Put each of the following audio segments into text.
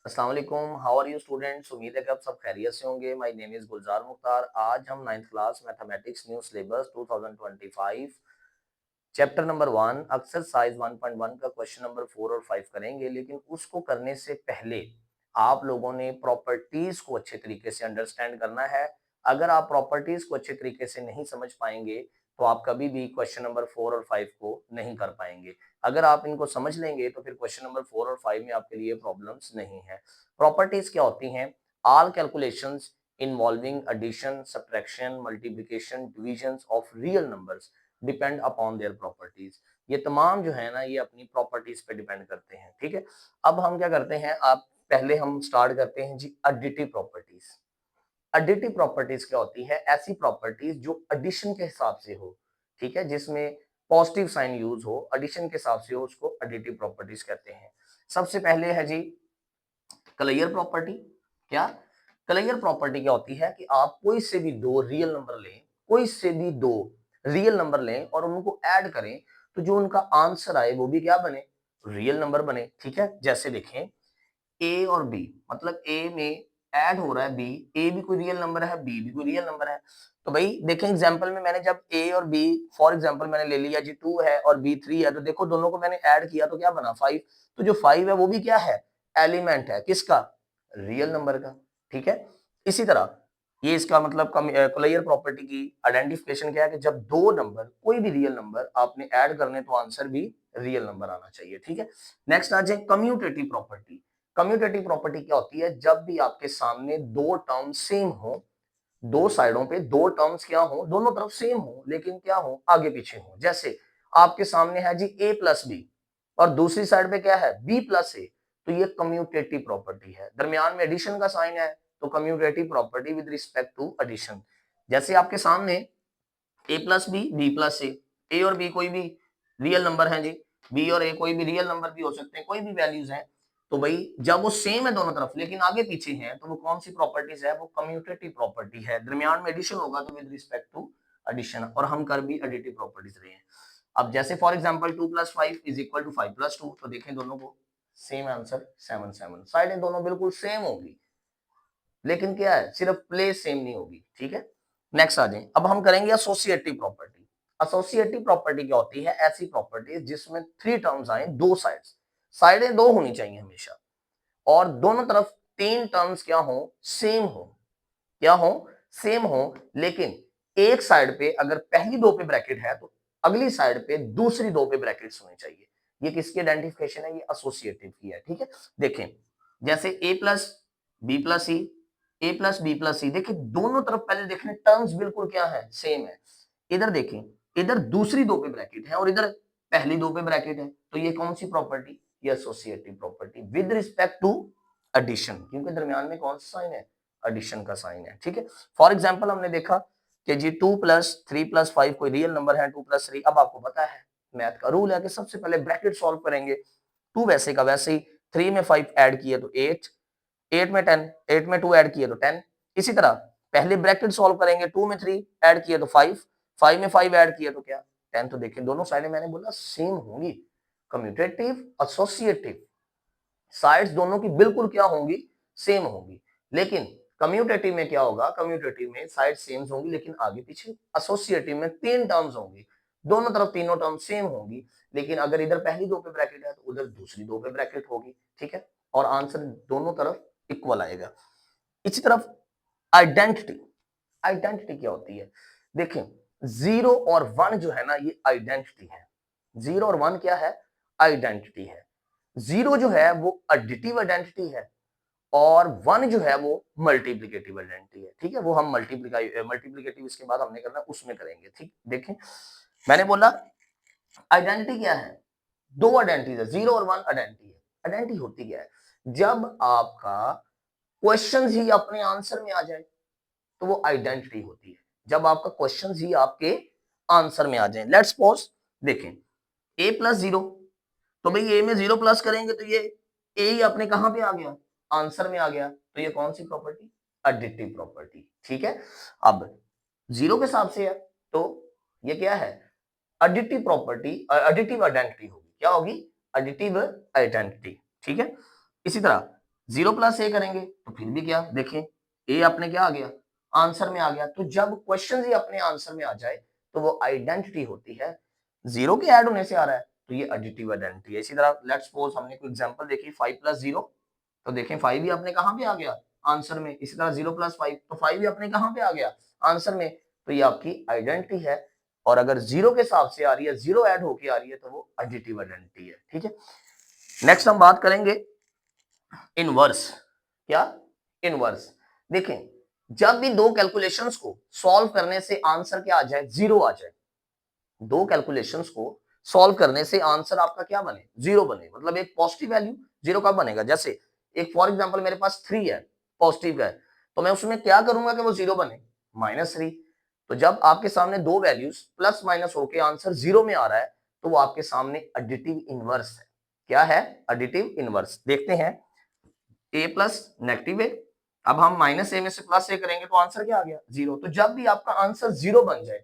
अस्सलाम वालेकुम, how are you students. उम्मीद है कि आप सब खैरियत से होंगे। माय नेम इज गुलजार मुख्तार। आज हम 9th class mathematics new syllabus 2025 chapter number 1 exercise 1.1 का क्वेश्चन नंबर 4 और 5 करेंगे। लेकिन उसको करने से पहले आप लोगों ने प्रॉपर्टीज को अच्छे तरीके से अंडरस्टैंड करना है। अगर आप प्रॉपर्टीज को अच्छे तरीके से नहीं समझ पाएंगे तो आप कभी भी क्वेश्चन नंबर 4 और 5 को नहीं कर पाएंगे। अगर आप इनको समझ लेंगे तो फिर क्वेश्चन नंबर 4 और 5 में आपके लिए प्रॉब्लम्स नहीं है। प्रॉपर्टीज क्या होती हैं? All calculations involving addition, subtraction, multiplication, division of real numbers depend upon their properties. ये तमाम जो है ना, ये अपनी प्रॉपर्टीज पे डिपेंड करते हैं। ठीक है, अब हम क्या करते हैं, आप पहले हम स्टार्ट करते हैं जी एडिटिव प्रॉपर्टीज। एडिटिव प्रॉपर्टीज क्या होती है? ऐसी प्रॉपर्टीज जो एडिशन के हिसाब से हो, ठीक है, जिसमें पॉजिटिव साइन यूज हो, एडिशन के हिसाब से हो, उसको एडिटिव प्रॉपर्टीज कहते हैं। सबसे पहले है जी क्लियर प्रॉपर्टी। क्या क्लियर प्रॉपर्टी क्या होती है कि आप कोई से भी दो रियल नंबर लें, कोई से भी दो रियल नंबर लें और उनको ऐड करें तो जो उनका आंसर आए वो भी क्या बने? रियल नंबर बने। ठीक है, जैसे देखें ए और बी, मतलब ए में ऐड हो रहा है बी, ए भी कोई रियल नंबर है, बी भी कोई रियल नंबर है। तो भाई देखें एग्जांपल में मैंने जब ए और बी फॉर एग्जांपल मैंने ले लिया जी 2 है और बी 3 है, तो देखो दोनों को मैंने ऐड किया तो क्या बना? 5। तो जो 5 है वो भी क्या है? एलिमेंट है किसका? रियल नंबर का। ठीक है, इसी तरह ये इसका मतलब क्लियर प्रॉपर्टी की आइडेंटिफिकेशन क्या है कि जब दो नंबर कोई भी रियल नंबर आपने ऐड करने तो आंसर भी रियल नंबर आना चाहिए। ठीक है, नेक्स्ट आ जाए कम्यूटेटिव प्रॉपर्टी। कम्यूटेटिव प्रॉपर्टी क्या होती है? जब भी आपके सामने दो टर्म सेम हो, दो साइडों पे दो टर्म्स क्या हो, दोनों तरफ सेम हो लेकिन क्या हो? आगे पीछे हो। जैसे आपके सामने है जी a प्लस बी और दूसरी साइड पे क्या है? b प्लस ए, तो ये कम्यूटेटिव प्रॉपर्टी है। दरमियान में एडिशन का साइन है तो commutative property with respect to addition. जैसे आपके सामने a plus b plus a और बी कोई भी रियल नंबर है जी, बी और ए कोई भी रियल नंबर भी हो सकते हैं, कोई भी वैल्यूज हैं। तो भाई जब वो सेम है दोनों तरफ लेकिन आगे पीछे हैं तो वो कौन सी प्रॉपर्टीज है? वो कम्यूटेटिव प्रॉपर्टी है। दरमियान में एडिशन होगा तो विद रिस्पेक्ट टू एडिशन, और हम कर भी एडिटिव प्रॉपर्टीज रहे हैं। अब जैसे for example 2 plus 5 is equal to 5 plus 2, तो देखें दोनों को सेम आंसर 7 7, साइडें दोनों बिल्कुल सेम होगी लेकिन क्या है? सिर्फ प्लेस सेम नहीं होगी। ठीक है, नेक्स्ट आ जाए, अब हम करेंगे एसोसिएटिव प्रॉपर्टी। एसोसिएटिव प्रॉपर्टी क्या होती है? ऐसी प्रॉपर्टी जिसमें थ्री टर्म्स आए, दो साइड्स, साइडें दो होनी चाहिए हमेशा, और दोनों तरफ तीन टर्म्स क्या हो? सेम हो। क्या हो? सेम हो, लेकिन एक साइड पे अगर पहली दो पे ब्रैकेट है तो अगली साइड पे दूसरी दो पे ब्रैकेट्स होने चाहिए। ये किसकी आइडेंटिफिकेशन है? ये एसोसिएटिव की है। ठीक है, देखें जैसे ए प्लस बी प्लस सी, ए प्लस बी प्लस सी, देखिए दोनों तरफ पहले देखें टर्म्स बिल्कुल क्या है? सेम है। इधर देखें, इधर दूसरी दो पे ब्रैकेट है और इधर पहली दो पे ब्रैकेट है, तो ये कौन सी प्रॉपर्टी? ये associative property with respect to addition, क्योंकि दरमियान में कौन सा साइन है? एडिशन का साइन है। ठीक है, फॉर एग्जाम्पल हमने देखा कि जी 2 प्लस 3 प्लस 5 कोई रियल नंबर है, 2 प्लस 3। अब आपको पता है मैथ का रूल है कि सबसे पहले ब्रैकेट सॉल्व करेंगे। 2 वैसे का वैसे ही, 3 में 5 ऐड किए तो 8, 8 में 10, 8 में 2 ऐड किए तो 10। इसी तरह पहले ब्रैकेट सॉल्व करेंगे, 2 में 3 ऐड किए तो 5, 5 में 5 ऐड किए तो क्या? 10। तो देखिए दोनों साइडें मैंने बोला सेम होंगी। कम्यूटेटिव एसोसिएटिव साइड्स दोनों की बिल्कुल क्या होंगी? सेम होंगी। लेकिन कम्यूटेटिव में क्या होगा? कम्यूटेटिव में साइड सेम होंगी लेकिन आगे पीछे। एसोसिएटिव में तीन टर्म्स होंगी, दोनों तरफ तीनों टर्म सेम होंगी, लेकिन अगर इधर पहली दो पे ब्रैकेट है तो उधर दूसरी दो पे ब्रैकेट होगी। ठीक है, और आंसर दोनों तरफ इक्वल आएगा। इसी तरफ आइडेंटिटी। आइडेंटिटी क्या होती है? देखें जीरो और वन जो है ना, ये आइडेंटिटी है। जीरो और वन क्या है? आइडेंटिटी है। जीरो जो है वो एडिटिव आइडेंटिटी है और वन जो है वो मल्टीप्लिकेटिव आइडेंटिटी है। ठीक है, वो हम मल्टीप्लिकेटिव इसके बाद हमने करना उसमें करेंगे। ठीक, देखें मैंने बोला आइडेंटिटी क्या है? दो आइडेंटिटी है, जीरो और वन आइडेंटिटी है। आइडेंटिटी होती क्या है? जब आपका क्वेश्चन ही अपने आंसर में आ जाए तो वो आइडेंटिटी होती है। जब आपका क्वेश्चन ही आपके आंसर में आ जाए, लेट्स सपोज देखें ए प्लस जीरो, तो भाई ए में जीरो प्लस करेंगे तो ये ए ही अपने कहां पे आ गया? आंसर में आ गया। तो ये कौन सी प्रॉपर्टी? Additive property. ठीक है, अब जीरो के हिसाब से है तो ये क्या है? एडिटिव प्रॉपर्टी, एडिटिव आइडेंटिटी होगी। क्या होगी? Additive identity. ठीक है, इसी तरह 0 प्लस ए करेंगे तो फिर भी क्या, देखें ए अपने क्या आ गया, आंसर में आ गया। तो जब क्वेश्चन ही अपने आंसर में आ जाए तो वो आइडेंटिटी होती है। 0 के ऐड होने से आ रहा है तो ये एडिटिव आइडेंटिटी है। इसी तरह लेट्स सपोज हमने कोई एग्जांपल देखी 5 प्लस 0, तो देखें 5 भी अपने कहां पे आ गया, आंसर में। इसी तरह 0 प्लस 5, तो 5 भी अपने कहां पे आ गया, आंसर में। तो ये आपकी आइडेंटिटी है। और अगर 0 के हिसाब से आ रही है, 0 ऐड होके आ रही है, तो वो एडिटिव आइडेंटिटी है। ठीक है, नेक्स्ट हम बात करेंगे इनवर्स। क्या, इनवर्स। देखें जब भी दो कैलकुलेशंस को सॉल्व करने से आंसर क्या आ जाए, 0 आ जाए। दो कैलकुलेशंस को सॉल्व करने से आंसर आपका क्या बने, 0 बने, मतलब एक पॉजिटिव वैल्यू 0 कब बनेगा। जैसे एक फॉर एग्जांपल मेरे पास 3 है, पॉजिटिव का है, तो मैं उसमें क्या करूंगा कि वो 0 बने, -3। तो जब आपके सामने दो वैल्यूज प्लस माइनस होके आंसर 0 में आ रहा है तो वो आपके सामने एडिटिव इनवर्स है। क्या है, एडिटिव इनवर्स। देखते हैं ए प्लस नेगेटिव ए, अब हम माइनस ए में से प्लस ए करेंगे तो आंसर क्या आ गया, 0। तो जब भी आपका आंसर 0 बन जाए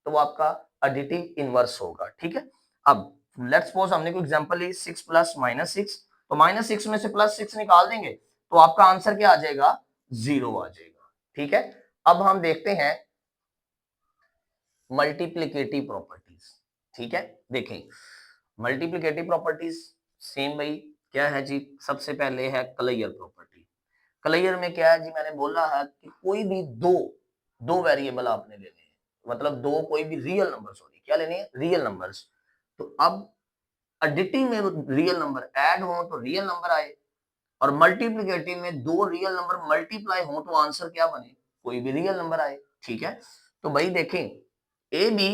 तो वो आपका एडिटिव इनवर्स होगा। ठीक है, अब लेट्स सपोज हमने कोई एग्जांपल ली 6 प्लस -6, तो -6 में से +6 निकाल देंगे तो आपका आंसर क्या आ जाएगा, 0 आ जाएगा। ठीक है, अब हम देखते हैं मल्टीप्लिकेटिव प्रॉपर्टीज। ठीक है, देखें मल्टीप्लिकेटिव प्रॉपर्टीज सेम भाई क्या है जी, सबसे पहले है क्लियर प्रॉपर्टी। क्लियर में क्या है जी, मैंने बोला है कि कोई भी दो दो वेरिएबल आपने लेने हैं, मतलब दो कोई भी रियल नंबर, सॉरी क्या लेने हैं, रियल नंबर्स। तो अब एडिटिव में रियल नंबर ऐड हो तो रियल नंबर आए, और मल्टीप्लिकेटिव में दो रियल नंबर मल्टीप्लाई हो तो आंसर क्या बने, कोई भी रियल नंबर आए। ठीक है, तो भाई देखें ए बी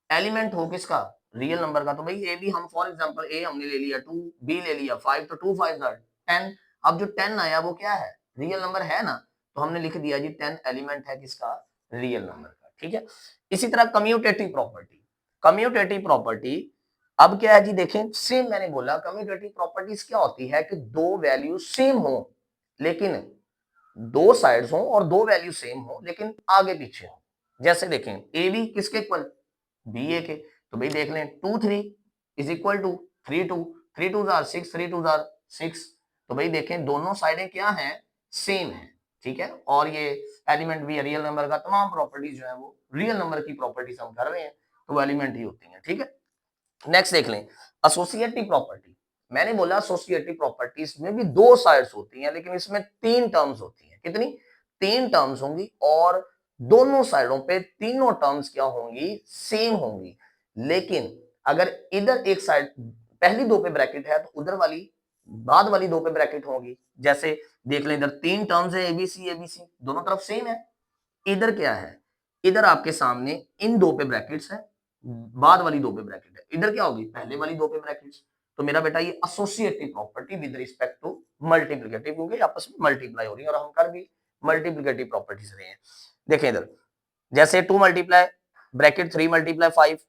एलिमेंट हो किसका, रियल नंबर का। तो भाई ए बी हम फॉर एग्जांपल ए हमने ले लिया 2, बी ले लिया 5, तो 2 5 10। अब जो 10 आया वो क्या है, रियल नंबर है ना, तो हमने लिख दिया जी 10 एलिमेंट है किसका, रियल नंबर का। ठीक है, इसी तरह कम्यूटेटिव प्रॉपर्टी। कम्यूटेटिव प्रॉपर्टी अब क्या है जी, देखें सेम मैंने बोला कम्यूटेटिव प्रॉपर्टीज क्या होती है कि दो वैल्यू सेम हो लेकिन दो साइड्स हो, और दो वैल्यू सेम हो लेकिन आगे पीछे हो। जैसे देखें ए बी किसके इक्वल, बी ए के। तो भाई देख लें 2 3 इज इक्वल टू 3 2, 3 2 जार 6, 3 2 जार 6। तो भाई देखें दोनों साइडें क्या हैं, सेम है। ठीक है, और ये एलिमेंट भी है रियल नंबर का, तमाम प्रॉपर्टीज जो है वो रियल नंबर की प्रॉपर्टीज हम कर रहे हैं तो वो एलिमेंट ही होती है। ठीक है, नेक्स्ट देख लें एसोसिएटिव प्रॉपर्टी। मैंने बोला एसोसिएटिव प्रॉपर्टीज में भी दो साइड्स होती हैं लेकिन इसमें तीन टर्म्स होती हैं। कितनी, तीन टर्म्स होंगी, और दोनों साइडों पे तीनों टर्म्स क्या होंगी, सेम होंगी। लेकिन अगर इधर एक साइड पहली दो पे ब्रैकेट है तो उधर वाली बाद वाली दो पे ब्रैकेट होगी। जैसे देख लें इधर तीन टर्म्स है एबीसी एबीसी, दोनों तरफ सेम है। इधर क्या है, इधर आपके सामने इन दो पे ब्रैकेट्स है, बाद वाली दो पे ब्रैकेट है। इधर क्या होगी, पहले वाली दो पे ब्रैकेट्स। तो मेरा बेटा ये associative property with respect to multiplicative, क्योंकि आपस में मल्टीप्लाई हो रही है और हम कर भी मल्टीप्लिकेटिव प्रॉपर्टीज रहे हैं। देखें इधर जैसे 2 मल्टीप्लाई ब्रैकेट 3 मल्टीप्लाई 5,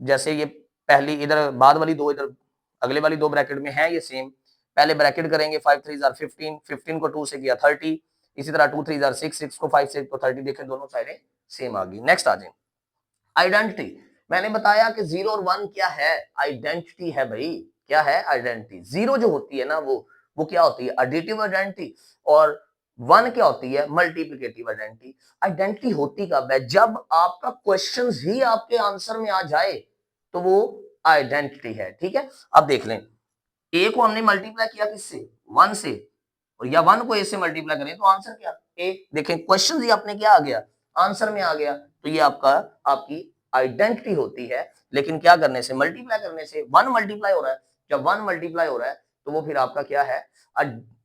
जैसे ये पहली इधर बाद वाली दो इधर अगले वाली दो ब्रैकेट में है ये सेम। पहले ब्रैकेट करेंगे 5 3 जार 15, 15 को 2 से किया 30, इसी तरह 2 3 जार 6, 6 को 5 से तो 30। देखें दोनों साइडें सेम आ गई। नेक्स्ट आ जाए आइडेंटिटी। मैंने बताया कि 0 और 1 क्या है, आइडेंटिटी है भाई। क्या है, आइडेंटिटी। 0 जो होती है ना वो क्या होती है, एडिटिव आइडेंटिटी, और 1 क्या होती है, मल्टीप्लिकेटिव आइडेंटिटी। आइडेंटिटी होती कब है, जब आपका क्वेश्चन ही आपके आंसर में आ जाए तो वो आइडेंटिटी है। ठीक है, अब देख लें ए को हमने मल्टीप्लाई किया किससे, 1 से, और या 1 को ए से मल्टीप्लाई करें तो आंसर क्या, ए। देखें क्वेश्चन ही आपने क्या आ गया, आंसर में आ गया। तो ये आपका आपकी आइडेंटिटी होती है। लेकिन क्या करने से, मल्टीप्लाई करने से। 1 मल्टीप्लाई हो रहा है, जब 1 मल्टीप्लाई हो रहा है तो वो फिर आपका क्या है,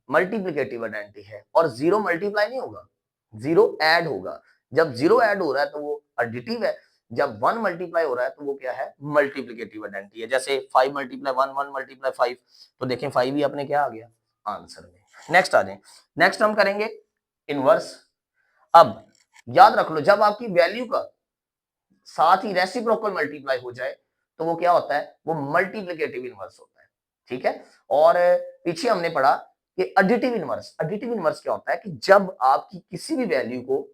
मल्टीप्लिकेटिव आइडेंटिटी है। और 0 मल्टीप्लाई नहीं होगा, 0 ऐड होगा। जब 0 ऐड हो रहा है तो वो एडिटिव है, जब 1 मल्टीप्लाई हो रहा है तो वो क्या है, मल्टीप्लिकेटिव आइडेंटिटी है। जैसे 5 मल्टीप्लाई 1, 1 मल्टीप्लाई 5, तो देखें 5 भी अपने क्या आ गया, आंसर में। नेक्स्ट आ जाए, नेक्स्ट हम करेंगे इनवर्स। अब याद रख लो जब आपकी वैल्यू का साथ ही रेसिप्रोकल मल्टीप्लाई हो जाए तो वो क्या होता है, वो मल्टीप्लिकेटिव इनवर्स होता है। ठीक है, और पीछे हमने पढ़ा कि एडिटिव इनवर्स। एडिटिव इनवर्स क्या होता है कि जब आपकी किसी भी वैल्यू को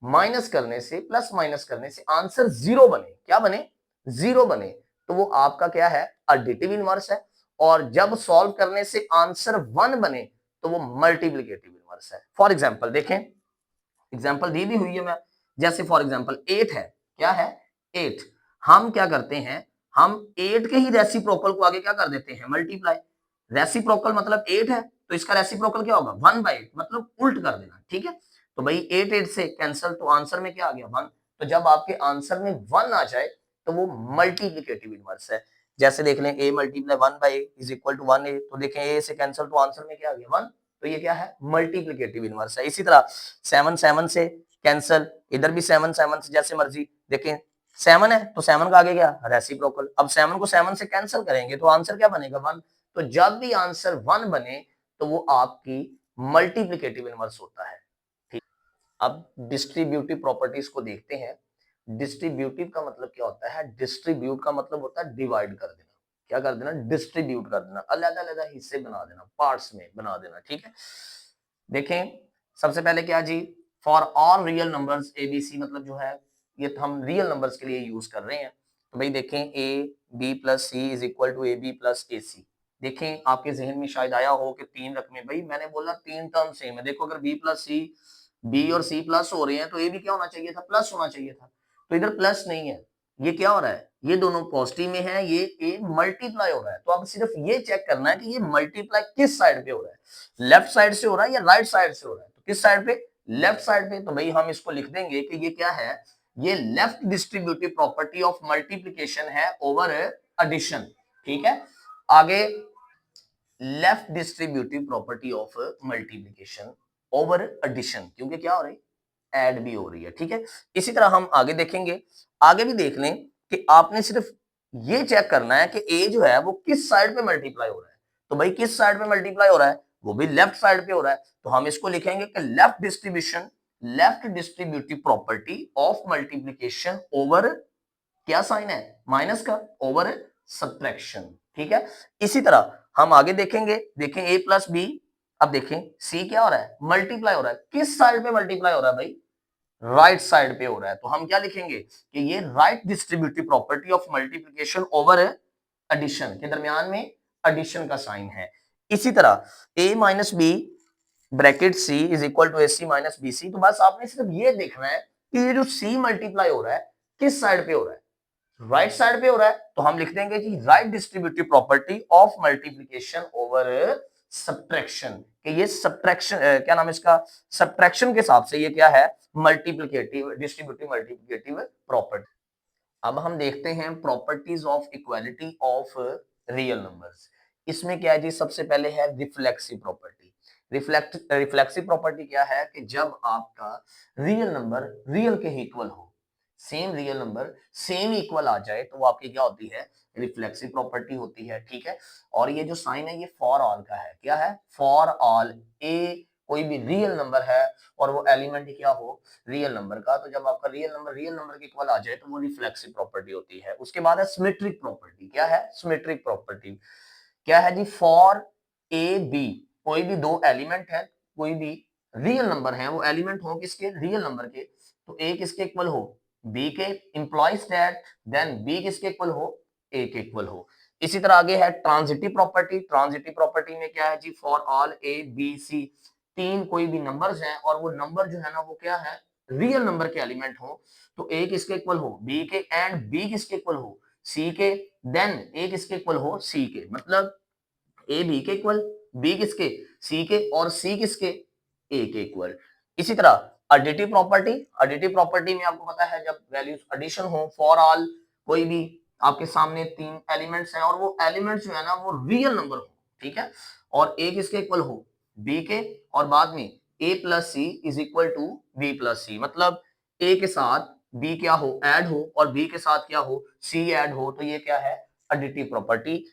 माइनस करने से, प्लस माइनस करने से आंसर 0 बने, क्या बने, 0 बने, तो वो आपका क्या है, एडिटिव इनवर्स है। और जब सॉल्व करने से आंसर 1 बने तो वो मल्टीप्लिकेटिव इनवर्स है। फॉर एग्जाम्पल देखें, एग्जाम्पल दी हुई है मैं, जैसे फॉर एग्जाम्पल 8 है, क्या है 8, हम क्या करते हैं, हम 8 के ही रेसिप्रोकल को आगे क्या कर देते हैं, मल्टीप्लाई। रेसिप्रोकल मतलब 8 है तो इसका रेसिप्रोकल क्या होगा 1/8, मतलब उल्ट कर देना, ठीक है। तो भाई 8 से कैंसिल, तो आंसर में क्या आ गया 1। तो जब आपके आंसर में 1 आ जाए तो वो मल्टीप्लिकेटिव इनवर्स है। जैसे देख लें a multiply 1/a is equal to 1a, तो देखें a से कैंसिल तो आंसर में क्या आ गया 1, तो ये क्या है मल्टीप्लिकेटिव इनवर्स है। इसी तरह 7 7 से कैंसिल, इधर भी 7 7 से जैसे मर्जी, देखें 7 है तो 7 का आगे क्या रेसिप्रोकल, अब 7 को 7 से कैंसिल करेंगे तो आंसर क्या बनेगा 1। तो जब भी आंसर 1 बने तो वो आपकी मल्टीप्लिकेटिव इनवर्स होता है, ठीक। अब डिस्ट्रीब्यूटिव प्रॉपर्टीज को देखते हैं। डिस्ट्रीब्यूटिव का मतलब क्या होता है, डिस्ट्रीब्यूट का मतलब होता है डिवाइड कर देना, क्या कर देना डिस्ट्रीब्यूट कर देना, अलग अलग हिस्से बना देना, पार्ट्स में बना देना, ठीक है। देखें सबसे पहले क्या जी, for all real numbers A B C, मतलब जो है ये हम रियल नंबर्स के लिए यूज कर रहे हैं। तो भाई देखें ए B plus C is equal to A B plus A C. देखें आपके जहन में शायद आया हो कि 3 रकमें, भाई मैंने बोला 3 टर्म सेम है, देखो अगर बी प्लस सी, बी और सी प्लस हो रहे हैं तो ए भी क्या होना चाहिए था, प्लस होना चाहिए था। तो इधर प्लस नहीं है, ये क्या हो रहा है, ये दोनों पॉजिटिव में है, ये ए मल्टीप्लाई हो रहा है। तो अब सिर्फ ये चेक करना है कि ये मल्टीप्लाई किस साइड पे हो रहा है, लेफ्ट साइड से हो रहा है या राइट साइड से हो रहा है। तो किस साइड पे, लेफ्ट साइड पे। तो भाई हम इसको लिख देंगे कि ये क्या है, ये left distributive property of multiplication है ओवर एडिशन, ठीक है। आगे left distributive property of multiplication over addition, क्योंकि क्या हो रही है, ऐड भी हो रही है, ठीक है। इसी तरह हम आगे देखेंगे, आगे भी देख लें कि आपने सिर्फ ये चेक करना है कि ए जो है वो किस साइड पे मल्टीप्लाई हो रहा है। तो भाई किस साइड पे मल्टीप्लाई हो रहा है, वो भी लेफ्ट साइड पे हो रहा है। तो हम इसको लिखेंगे कि left distribution, left distributive property of multiplication over, क्या साइन है माइनस का, ओवर सब्ट्रैक्शन, ठीक है। इसी तरह हम आगे देखेंगे, देखें a प्लस बी, अब देखें c क्या हो रहा है, मल्टीप्लाई हो रहा है, किस साइड पे मल्टीप्लाई हो रहा है भाई, राइट साइड पे हो रहा है। तो हम क्या लिखेंगे कि ये right distributive property of multiplication over addition, के दरमियान में एडिशन का साइन है। इसी तरह a minus b bracket c is equal to ac minus b c. तो बस आपने सिर्फ ये देखना है कि ये जो c मल्टीप्लाई हो रहा है किस साइड पे हो रहा है, राइट साइड पे हो रहा है। तो हम लिख देंगे कि right distributive property of multiplication over subtraction, कि ये सब्ट्रैक्शन क्या नाम है इसका, सब्ट्रैक्शन के हिसाब से ये क्या है, मल्टीप्लिकेटिव डिस्ट्रीब्यूटिव मल्टीप्लिकेटिव प्रॉपर्टी। अब हम देखते हैं properties of equality of real numbers. इसमें क्या है जी, सबसे पहले है रिफ्लेक्सिव प्रॉपर्टी। रिफ्लेक्सिव प्रॉपर्टी क्या है कि जब आपका रियल नंबर रियल के इक्वल हो, same real number same equal आ जाए तो वो आपकी क्या होती है, रिफ्लेक्सिव प्रॉपर्टी होती है, ठीक है। और ये जो साइन है ये फॉर ऑल का है, क्या है, फॉर ऑल, ए कोई भी रियल नंबर है और वो एलिमेंट क्या हो, रियल नंबर का, तो जब आपका रियल नंबर के इक्वल आ जाए तो वो रिफ्लेक्सिव प्रॉपर्टी होती है। उसके बाद है सिमेट्रिक प्रॉपर्टी, क्या है सिमेट्रिक प्रॉपर्टी, क्या है जी, फॉर ए बी, कोई भी दो एलिमेंट है, कोई भी रियल नंबर है, वो एलिमेंट हो किसके, रियल नंबर के, तो ए किसके इक्वल हो, बी के, इंप्लॉइज दैट देन बी किसके इक्वल हो, ए के इक्वल हो। इसी तरह आगे है ट्रांजिटिव प्रॉपर्टी। ट्रांजिटिव प्रॉपर्टी में क्या है जी, for all A B C, तीन कोई भी नंबर्स हैं और वो नंबर जो है ना वो क्या है, रियल नंबर के एलिमेंट हो, तो ए किसके इक्वल हो, बी के, एंड बी किसके इक्वल हो, सी के, देन ए किसके इक्वल हो, सी के, मतलब ए बी के इक्वल, बी किसके, सी के, और सी किसके, ए के इक्वल। इसी तरह एडिटिव प्रॉपर्टी, एडिटिव प्रॉपर्टी में आपको पता है जब वैल्यूज एडिशन हो, फॉर ऑल, कोई भी आपके सामने तीन एलिमेंट्स हैं और वो एलिमेंट्स जो है ना वो रियल नंबर हो, ठीक है, और ए किसके इक्वल हो, बी के, और बाद में A plus C is equal to B plus C, मतलब ए के साथ बी क्या हो, ऐड हो, और बी के साथ क्या हो, सी ऐड हो, तो ये क्या है, एडिटिव प्रॉपर्टी,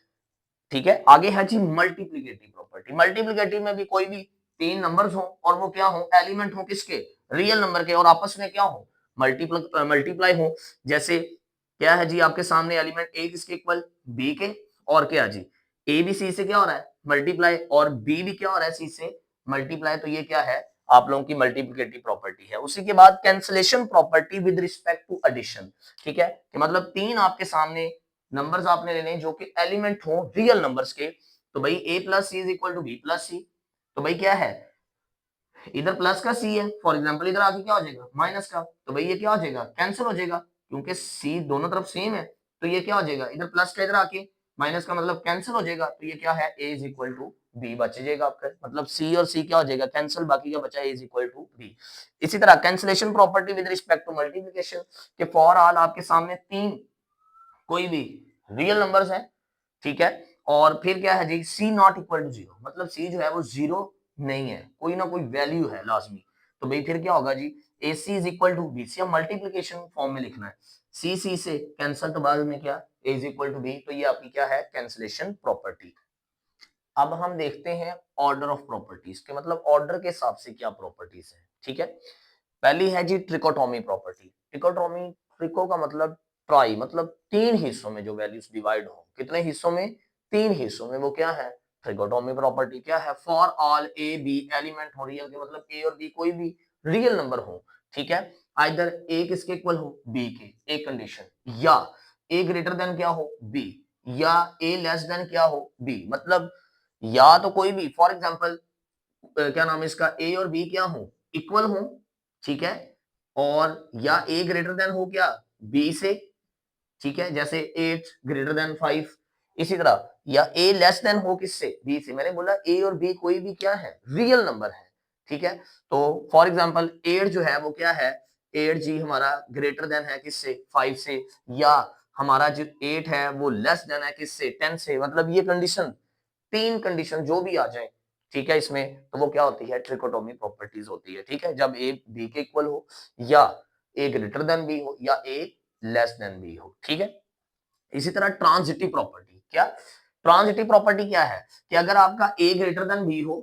ठीक है। आगे है जी मल्टीप्लिकेटिव प्रॉपर्टी। मल्टीप्लिकेटिव में भी कोई भी तीन नंबर्स हो और वो क्या हो, एलिमेंट हो किसके, रियल नंबर के, और आपस में क्या हो, मल्टीप्लाई हो। जैसे क्या है जी, आपके सामने एलिमेंट ए किसके इक्वल, बी के, और क्या जी, ए भी सी से क्या हो रहा है मल्टीप्लाई, और बी भी क्या हो रहा है सी से मल्टीप्लाई, तो ये क्या है, आप लोगों की मल्टीप्लिकेटिव प्रॉपर्टी है। उसी के बाद cancellation property with respect to addition, ठीक है, कि मतलब तीन आपके सामने नंबर्स आपने लेने जो कि एलिमेंट हो रियल नंबर्स के, तो भाई a plus C is equal to B plus C, तो भाई क्या है, इधर प्लस का सी है, फॉर एग्जाम्पल इधर आके क्या हो जाएगा माइनस का, तो भाई ये क्या हो जाएगा कैंसिल हो जाएगा, क्योंकि सी दोनों तरफ सेम है। तो ये क्या हो जाएगा, इधर प्लस का इधर आके माइनस का मतलब कैंसिल हो जाएगा, तो ये क्या है ए इज इक्वल टू बी बच जाएगा आपका, मतलब सी और सी क्या हो जाएगा कैंसिल, बाकी का बचा a is equal to b. इसी तरह cancellation property with respect to multiplication, के फॉर ऑल आपके सामने तीन कोई भी रियल नंबर्स हैं, ठीक है, और फिर क्या है जी सी नॉट इक्वल टू जीरो, मतलब सी जो है वो जीरो नहीं है, कोई ना कोई वैल्यू है लाजमी, तो भाई फिर क्या होगा जी A C is equal to B, C multiplication form में लिखना है, सी सी से कैंसिल तो बाद में क्या ए इज इक्वल टू बी, तो ये आपकी क्या है कैंसिलेशन प्रॉपर्टी। अब हम देखते हैं ऑर्डर ऑफ प्रॉपर्टीज के, मतलब ऑर्डर के हिसाब से क्या प्रॉपर्टीज है, ठीक है। पहली है जी ट्रिकोटोमी प्रॉपर्टी, ट्रिकोटोमी, ट्रिको का मतलब ट्राई, मतलब तीन हिस्सों में जो वैल्यूज डिवाइड हो, कितने हिस्सों में, तीन हिस्सों में, वो क्या है ट्रिकोटोमी प्रॉपर्टी। क्या है, for all A b element हो रियल के, मतलब ए और बी कोई भी रियल नंबर हो, ठीक है, आइदर ए किसके इक्वल हो बी के, एक कंडीशन, या ए ग्रेटर देन क्या हो बी, या ए लेस देन क्या हो बी, मतलब या तो कोई भी, फॉर एग्जांपल क्या नाम है इसका, ए और बी क्या हो इक्वल हो, ठीक है, और या ए ग्रेटर देन हो क्या बी से, ठीक है, जैसे 8 ग्रेटर देन 5, इसी तरह या ए लेस देन हो किससे बी से, मैंने बोला ए और बी कोई भी क्या है रियल नंबर है, ठीक है, तो फॉर एग्जांपल 8 जो है वो क्या है, 8 जी हमारा ग्रेटर देन है किससे 5 से, या हमारा जो 8 है वो लेस देन है किससे 10 से, मतलब ये कंडीशन, तीन कंडीशन जो भी आ जाए, ठीक है, इसमें तो वो क्या होती है ट्रिकोटोमी प्रॉपर्टीज होती है, ठीक है, जब ए बी के इक्वल हो, या ए ग्रेटर देन बी हो, या ए लेस देन बी हो, ठीक है। इसी तरह ट्रांजिटिव प्रॉपर्टी, क्या ट्रांजिटिव प्रॉपर्टी क्या है, कि अगर आपका ए ग्रेटर देन बी हो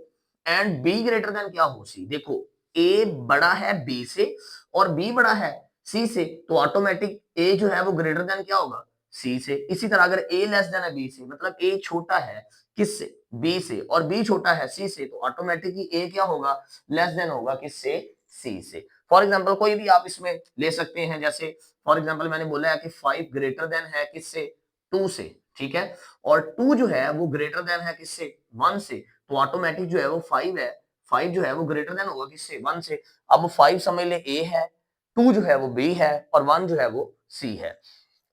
एंड बी ग्रेटर देन क्या हो सी, देखो ए बड़ा है बी से और बी बड़ा है सी से, तो ऑटोमेटिक ए जो है वो ग्रेटर देन क्या होगा सी से। इसी तरह अगर ए लेस देन है बी से, मतलब ए छोटा है किससे बी से, और बी छोटा है सी से, तो ऑटोमेटिकली ए क्या होगा लेस देन होगा किससे सी से। फॉर एग्जाम्पल कोई भी आप इसमें ले सकते हैं, जैसे फॉर एग्जाम्पल मैंने बोला है कि 5 ग्रेटर देन है किससे 2 से, ठीक है, और 2 जो है वो ग्रेटर देन है किससे 1 से, तो ऑटोमेटिक जो है वो 5 है, 5 जो है वो ग्रेटर देन होगा किससे 1 से। अब 5 समझ ले ए है, 2 जो है वो बी है, और 1 जो है वो सी है।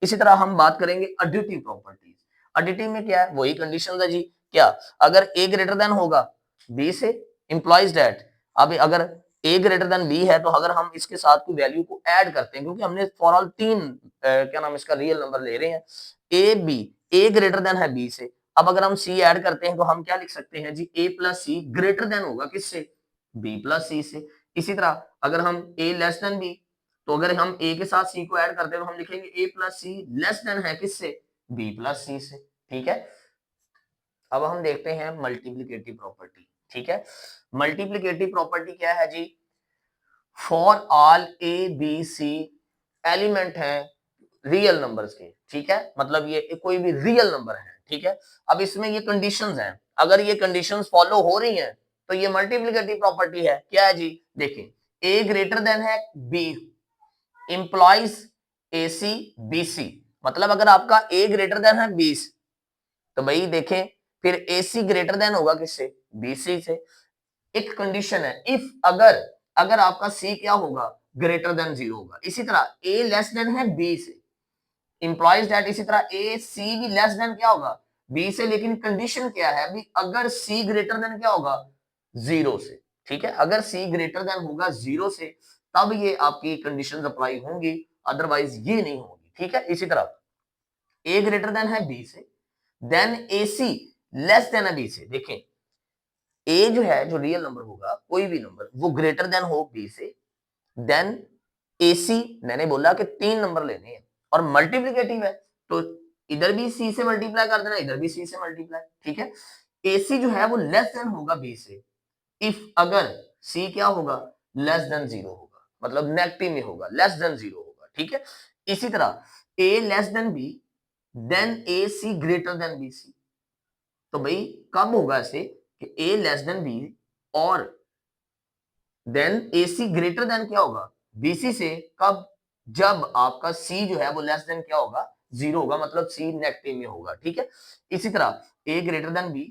इसी तरह हम बात करेंगे एडिटिव प्रॉपर्टीज, एडिटिव में क्या है वही कंडीशन है जी, क्या अगर ए ग्रेटर देन होगा बी से इंप्लॉइज दैट, अब अगर ए ग्रेटर देन बी है, तो अगर हम इसके साथ कोई वैल्यू को ऐड करते हैं, क्योंकि हमने फॉर ऑल तीन क्या नाम इसका रियल नंबर ले रहे हैं, a b, a greater than है बी से, अब अगर हम सी ऐड करते हैं तो हम क्या लिख सकते हैं जी ए प्लस सी ग्रेटर देन होगा किससे बी प्लस सी से। इसी तरह अगर हम ए लेस देन बी, तो अगर हम ए के साथ सी को ऐड करते हैं तो हम लिखेंगे ए प्लस सी लेस देन है किससे बी प्लस सी से, ठीक है। अब हम देखते हैं मल्टीप्लिकेटिव प्रॉपर्टी, ठीक है, मल्टीप्लिकेटिव प्रॉपर्टी क्या है जी, for all A B C element है रियल नंबर्स के, ठीक है, मतलब ये कोई भी रियल नंबर है, ठीक है। अब इसमें ये कंडीशंस हैं, अगर ये कंडीशंस फॉलो हो रही हैं तो ये मल्टीप्लिकेटिव प्रॉपर्टी है, क्या है जी देखें, ए ग्रेटर देन है बी इंप्लॉइज ए सी बी सी, मतलब अगर आपका ए ग्रेटर देन है 20, तो भाई देखें फिर ए सी ग्रेटर देन होगा किससे बी सी से। एक कंडीशन है इफ अगर अगर आपका सी क्या होगा ग्रेटर देन 0 होगा। इसी तरह ए लेस देन है बी से इंप्लॉइज दैट, इसी तरह ए सी भी लेस देन क्या होगा बी से, लेकिन कंडीशन क्या है अभी, अगर सी ग्रेटर देन क्या होगा 0 से, ठीक है, अगर सी ग्रेटर देन होगा 0 से तब ये आपकी कंडीशंस अप्लाई होंगी, अदरवाइज ये नहीं होगी, ठीक है। इसी तरह ए ग्रेटर देन है बी से, देन ए सी लेस देन है बी से, देखें ए जो है जो रियल नंबर होगा कोई भी नंबर वो ग्रेटर देन हो बी से, देन एसी मैंने बोला कि तीन नंबर लेने हैं और मल्टीप्लिकेटिव है, तो इधर भी सी से मल्टीप्लाई कर देना, इधर भी सी से मल्टीप्लाई, ठीक है। एसी जो है वो लेस देन होगा बी से इफ अगर सी क्या होगा लेस देन 0 होगा, मतलब नेगेटिव में होगा, लेस देन 0 होगा, ठीक है। इसी तरह A less than B then A C greater than B c, तो भाई कब होगा ऐसे कि ए लेस देन बी और देन ए सी ग्रेटर देन क्या होगा बीसी से, कब जब आपका सी जो है वो लेस देन क्या होगा 0 होगा, मतलब सी नेगेटिव में होगा, ठीक है। इसी तरह A greater than B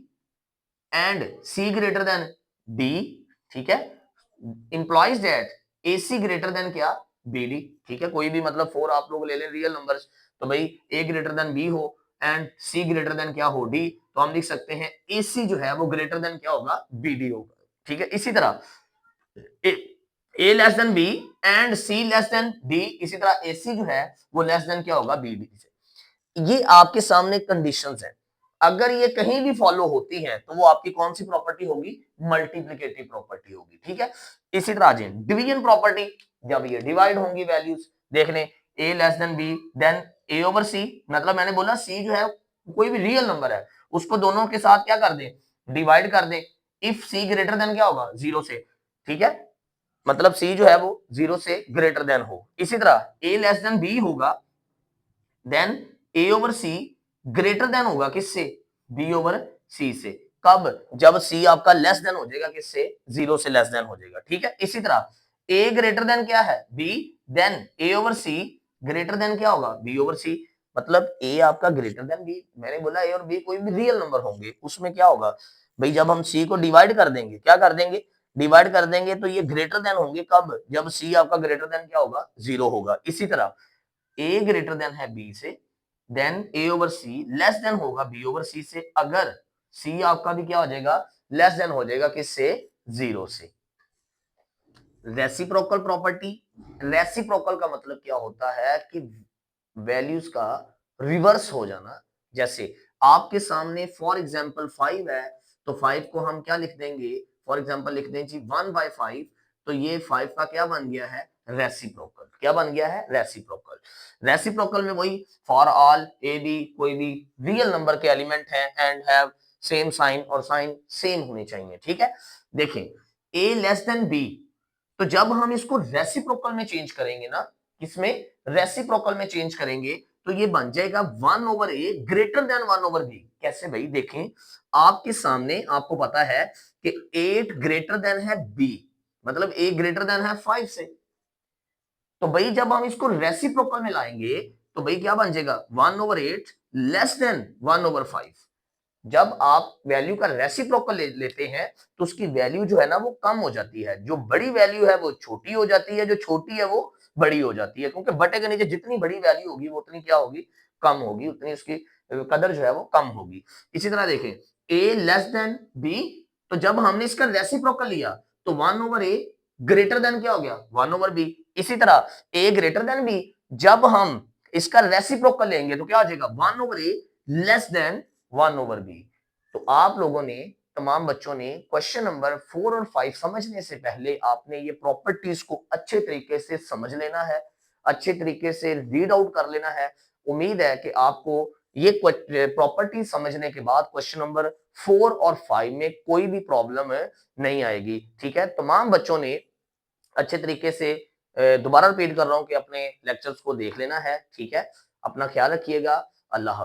and C greater than D, ठीक है, implies that A C greater than क्या, बी डी, ठीक है, कोई भी मतलब 4 आप लोग ले लें रियल नंबर्स, तो भाई ए ग्रेटर देन बी हो एंड सी ग्रेटर देन क्या हो, डी, तो हम लिख सकते हैं ए सी जो है वो ग्रेटर देन क्या होगा, बी डी होगा, ठीक है। इसी तरह A less than B and C less than D, इसी तरह ए सी जो है वो लेस देन क्या होगा, बी डी से। ये आपके सामने कंडीशंस हैं, अगर ये कहीं भी फॉलो होती हैं तो वो आपकी कौन सी प्रॉपर्टी होगी, मल्टीप्लिकेटिव प्रॉपर्टी होगी, ठीक है। इसी तरह आ जाए डिवीजन प्रॉपर्टी, जब ये डिवाइड होंगी वैल्यूज, देख लें ए लेस देन बी देन ए ओवर सी, मतलब मैंने बोला सी जो है कोई भी रियल नंबर है उसको दोनों के साथ क्या कर दें, डिवाइड कर दें, इफ सी ग्रेटर देन क्या होगा, जीरो से, ठीक है, मतलब सी जो है वो जीरो से ग्रेटर देन हो। इसी तरह ए लेस देन बी होगा देन ए ओवर सी ग्रेटर देन होगा किससे, बी ओवर सी से, कब, जब सी आपका लेस देन हो जाएगा किससे, जीरो से लेस देन हो जाएगा, ठीक है। इसी तरह ए ग्रेटर देन क्या है, बी, देन ए ओवर सी ग्रेटर देन क्या होगा, बी ओवर सी, मतलब ए आपका ग्रेटर देन बी, मैंने बोला ए और बी कोई भी रियल नंबर होंगे उसमें क्या होगा भाई, जब हम सी को डिवाइड कर देंगे, क्या कर देंगे, डिवाइड कर देंगे, तो ये ग्रेटर देन होंगे कब, जब सी आपका ग्रेटर देन क्या होगा, जीरो होगा। इसी तरह ए ग्रेटर देन है बी से, देन ए ओवर सी लेस देन होगा बी ओवर सी से, अगर सी आपका भी क्या हो जाएगा, लेस देन हो जाएगा किससे, जीरो से। रेसिप्रोकल प्रॉपर्टी, रेसिप्रोकल का मतलब क्या होता है कि वैल्यूज का रिवर्स हो जाना, जैसे आपके सामने फॉर एग्जांपल 5 है, तो 5 को हम क्या लिख देंगे, फॉर एग्जांपल लिख दें जी 1/5, तो ये 5 का क्या बन गया है, रेसिप्रोकल, क्या बन गया है, रेसिप्रोकल। रेसिप्रोकल में वही फॉर ऑल ए बी कोई भी रियल नंबर के एलिमेंट है एंड हैव सेम साइन, और साइन सेम होनी चाहिए, ठीक है। देखें ए लेस देन बी, तो जब हम इसको रेसिप्रोकल में चेंज करेंगे ना, किसमें, रेसिप्रोकल में चेंज करेंगे, तो ये बन जाएगा 1 ओवर ए ग्रेटर देन 1 ओवर बी। कैसे भाई, देखें आपके सामने, आपको पता है कि 8 ग्रेटर देन है बी, मतलब ए ग्रेटर देन है 5 से, तो भाई जब हम इसको रेसिप्रोकल में लाएंगे तो भाई क्या बन जाएगा, 1 ओवर 8 लेस देन 1 ओवर 5। जब आप वैल्यू का रेसिप्रोकल लेते हैं तो उसकी वैल्यू जो है ना वो कम हो जाती है, जो बड़ी वैल्यू है वो छोटी हो जाती है, जो छोटी है वो बड़ी हो जाती है, क्योंकि बटे के नीचे जितनी बड़ी वैल्यू होगी वो उतनी क्या होगी, कम होगी, उतनी उसकी कदर जो है वो कम होगी। इसी तरह देखें ए लेस देन बी, तो जब हमने इसका रेसिप्रोकल लिया तो 1 ओवर ए ग्रेटर देन क्या हो गया, 1 ओवर बी। इसी तरह ए ग्रेटर देन बी, जब हम इसका रेसिप्रोकल लेंगे तो क्या हो जाएगा, 1 ओवर ए लेस देन 1 ओवर बी। तो आप लोगों ने, तमाम बच्चों ने क्वेश्चन नंबर 4 और 5 समझने से पहले आपने ये प्रॉपर्टीज को अच्छे तरीके से समझ लेना है, अच्छे तरीके से रीड आउट कर लेना है। उम्मीद है कि आपको ये प्रॉपर्टी समझने के बाद क्वेश्चन नंबर 4 और 5 में कोई भी प्रॉब्लम नहीं आएगी, ठीक है। तमाम बच्चों ने अच्छे तरीके से, दोबारा रिपीट कर रहा हूं कि अपने लेक्चर्स को देख लेना है, ठीक है। अपना ख्याल रखिएगा, अल्लाह हाफ़िज़।